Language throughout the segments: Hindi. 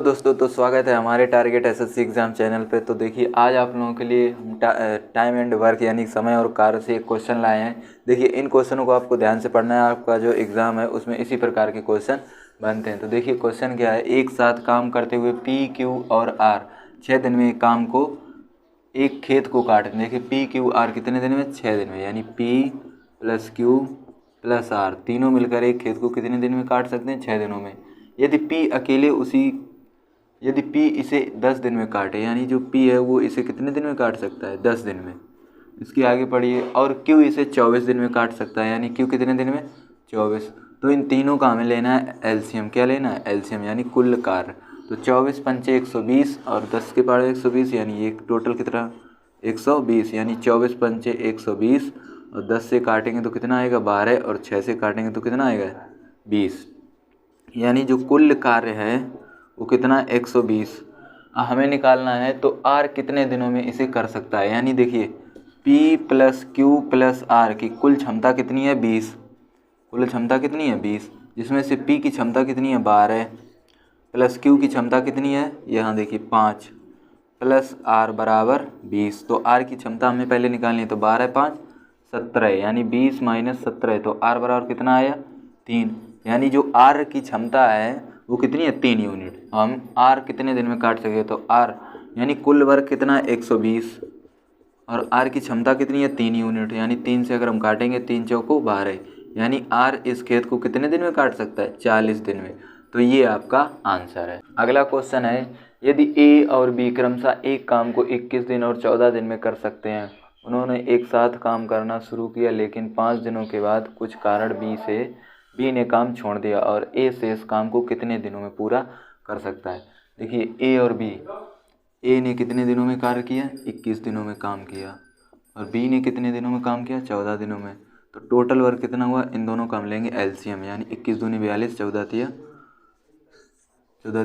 दोस्तों, तो स्वागत है हमारे टारगेट एसएससी एग्ज़ाम चैनल पे। तो देखिए, आज आप लोगों के लिए हम टाइम एंड वर्क यानी समय और कार्य से एक क्वेश्चन लाए हैं। देखिए, इन क्वेश्चनों को आपको ध्यान से पढ़ना है। आपका जो एग्ज़ाम है उसमें इसी प्रकार के क्वेश्चन बनते हैं। तो देखिए, क्वेश्चन क्या है। एक साथ काम करते हुए पी, क्यू और आर 6 दिन में काम को एक खेत को काटते। देखिए, पी, क्यू, आर कितने दिन में? 6 दिन में। यानी P plus Q plus R तीनों मिलकर एक खेत को कितने दिन में काट सकते हैं? 6 दिनों में। यदि P इसे 10 दिन में काटे, यानी जो P है वो इसे कितने दिन में काट सकता है? 10 दिन में। इसकी आगे पढ़िए। और Q इसे 24 दिन में काट सकता है, यानी Q कितने दिन में? 24। तो इन तीनों का हमें लेना है एलसीएम। क्या लेना है? एलसीएम, यानी कुल कार्य। तो 24 पंचे 120 और 10 के पावर 120, यानी ये टोटल कितना? 120। यानी 24 पंचे 120 और 10 से काटेंगे तो कितना आएगा? 12 और 6 से काटेंगे तो कितना आएगा? 20। यानी जो कुल कार्य है वो कितना? 120 हमें निकालना है। तो R कितने दिनों में इसे कर सकता है? यानी देखिए, P plus Q plus R की कुल क्षमता कितनी है? 20। कुल क्षमता कितनी है? 20, जिसमें से P की क्षमता कितनी है? 12 प्लस Q की क्षमता कितनी है? यहाँ देखिए 5 प्लस R बराबर 20। तो R की क्षमता हमें पहले निकालनी है। तो 12 5 17, यानी 20 माइनस 17। तो R बराबर कितना आया? 3। यानी जो R की क्षमता है वो कितनी है? 3 यूनिट। हम R कितने दिन में काट सके? तो R यानी कुल वर्क कितना है? 120 और R की क्षमता कितनी है? 3 यूनिट। यानी 3 से अगर हम काटेंगे 3 चौको 12, यानी R इस खेत को कितने दिन में काट सकता है? 40 दिन में। तो ये आपका आंसर है। अगला क्वेश्चन है, यदि A और B क्रमशः एक काम को 21 दिन और 14 दिन में कर सकते हैं। उन्होंने एक साथ काम करना शुरू किया, लेकिन 5 दिनों के बाद कुछ कारण B ने काम छोड़ दिया और A से इस काम को कितने दिनों में पूरा कर सकता है? देखिए, A और B, A ने कितने दिनों में कार्य किया? 21 दिनों में काम किया। और B ने कितने दिनों में काम किया? 14 दिनों में। तो टोटल वर्क कितना हुआ? इन दोनों का हम लेंगे एलसीएम, यानी 21 दूनी 42, 14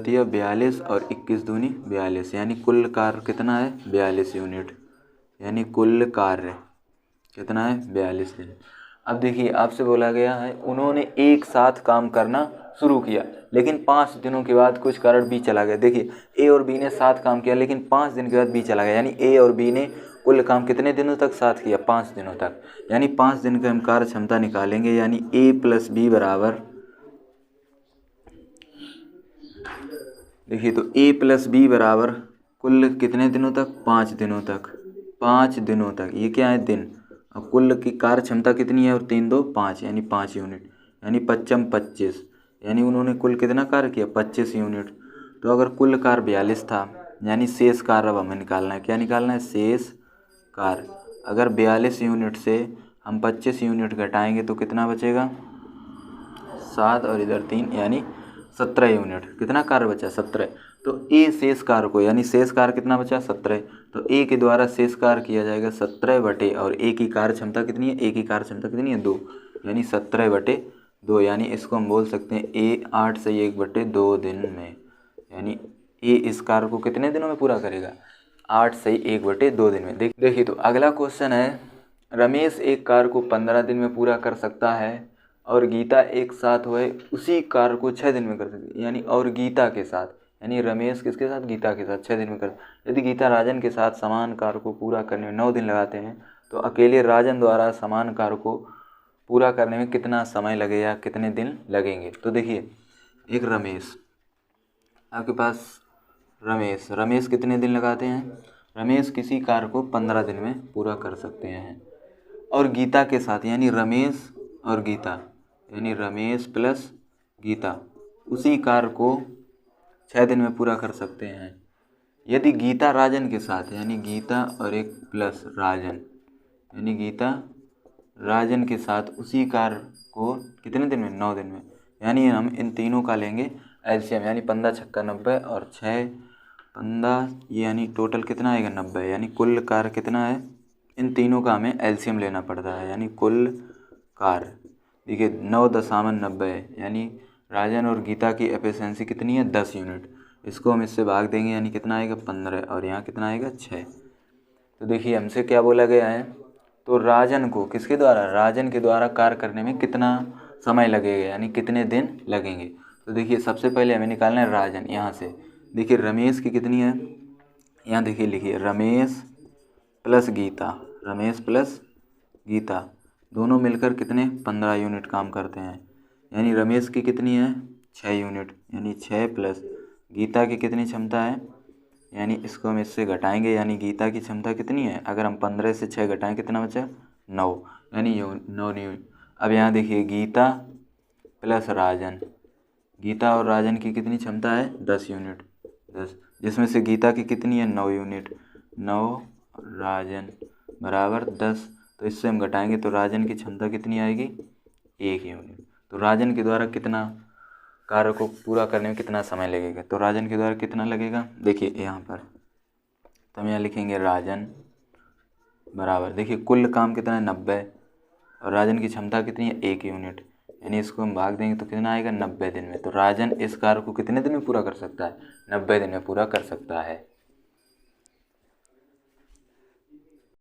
तिया 42 और 21 दूनी 42, यानी कुल कार्य कितना है? 42 यूनिट। यानी कुल कार्य कितना है? 42 दिन। अब देखिए, आपसे बोला गया है उन्होंने एक साथ काम करना शुरू किया, लेकिन 5 दिनों के बाद कुछ कारण B चला गया। देखिए, A और B ने साथ काम किया, लेकिन 5 दिन के बाद B चला गया। यानी A और B ने कुल काम कितने दिनों तक साथ किया? 5 दिनों तक। यानी 5 दिन की हम कार्य क्षमता निकालेंगे, यानी A प्लस B बराबर, देखिए, तो A प्लस B बराबर कुल कितने दिनों तक? 5 दिनों तक। 5 दिनों तक, ये क्या है? दिन। अब कुल की कार्य क्षमता कितनी है? और 3 2 5, यानी 5 यूनिट। यानी 5 25, यानी उन्होंने कुल कितना कार्य किया? 25 यूनिट। तो अगर कुल कार्य 42 था, यानी शेष कार्य अब हमें निकालना है। क्या निकालना है? शेष कार्य। अगर 42 यूनिट से हम 25 यूनिट घटाएंगे तो कितना बचेगा? 7 और इधर 3, यानी 17 यूनिट। कितना कार्य बचा? 17। तो ए शेष कार्य को, यानी शेष कार्य कितना बचा? 17। तो ए के द्वारा शेष कार्य किया जाएगा 17 बटे, और ए की कार्य क्षमता कितनी है? ए की कार्य क्षमता कितनी है? 2, यानी 17 बटे 2। यानी इसको हम बोल सकते हैं ए 8 से 1 बटे 2 दिन में। यानी ए इस कार्य को कितने दिनों में पूरा करेगा? 8 से 1 बटे 2 दिन में। देखिए, तो अगला क्वेश्चन है, रमेश एक कार्य को 15 दिन में पूरा कर सकता है और गीता एक साथ हुए उसी कार्य को 6 दिन में कर सकती है। यानी और गीता के साथ, यानी रमेश किसके साथ? गीता के साथ 6 दिन में कर। यदि गीता राजन के साथ समान कार्य को पूरा करने में 9 दिन लगाते हैं, तो अकेले राजन द्वारा समान कार्य को पूरा करने में कितना समय लगेगा? कितने दिन लगेंगे? तो देखिए, एक रमेश, आपके पास रमेश कितने दिन लगाते हैं? रमेश किसी कार्य को 15 दिन में पूरा कर सकते हैं। और गीता के साथ, यानी रमेश और गीता, यानी रमेश प्लस गीता उसी कार्य को 6 दिन में पूरा कर सकते हैं। यदि गीता राजन के साथ, यानी गीता और एक प्लस राजन, यानी गीता राजन के साथ उसी कार्य को कितने दिन में? 9 दिन में। यानी हम इन तीनों का लेंगे एलसीएम, यानी 15 छक्का 90 और 6 15, ये यानी टोटल कितना आएगा? 90। यानी कुल कार्य कितना है? इन तीनों का हमें एलसीएम लेना पड़ता है। यानी कुल कार्य, देखिए 9.90, यानी राजन और गीता की एफिशिएंसी कितनी है? 10 यूनिट। इसको हम इससे भाग देंगे, यानी कितना आएगा? 15, और यहाँ कितना आएगा? 6। तो देखिए, हमसे क्या बोला गया है, तो राजन को किसके द्वारा? राजन के द्वारा कार्य करने में कितना समय लगेगा, यानी कितने दिन लगेंगे। तो देखिए, सबसे पहले हमें निकालना है राजन। यहाँ से देखिए रमेश की कितनी है, यहाँ देखिए लिखिए रमेश प्लस गीता, रमेश प्लस गीता दोनों मिलकर कितने 15 यूनिट काम करते हैं। यानी रमेश की कितनी है 6 यूनिट, यानी 6 प्लस गीता की कितनी क्षमता है, यानी इसको हम इससे घटाएंगे, यानी गीता की क्षमता कितनी है, अगर हम 15 से 6 घटाएं कितना बचा 9, यानी 9 यूनिट। अब यहाँ देखिए गीता प्लस राजन, गीता और राजन की कितनी क्षमता है 10 यूनिट, 10, जिसमें से गीता की कितनी है 9 यूनिट, 9 राजन बराबर 10। तो इससे हम घटाएंगे तो राजन की क्षमता कितनी आएगी 1 यूनिट। तो राजन के द्वारा कितना कार्य को पूरा करने में कितना समय लगेगा, तो राजन के द्वारा कितना लगेगा, देखिए यहाँ पर तो हम यहाँ लिखेंगे राजन बराबर, देखिए कुल काम कितना है 90 और राजन की क्षमता कितनी है 1 यूनिट, यानी इसको हम भाग देंगे तो कितना आएगा 90 दिन में। तो राजन इस कार्य को कितने दिन में पूरा कर सकता है, 90 दिन में पूरा कर सकता है।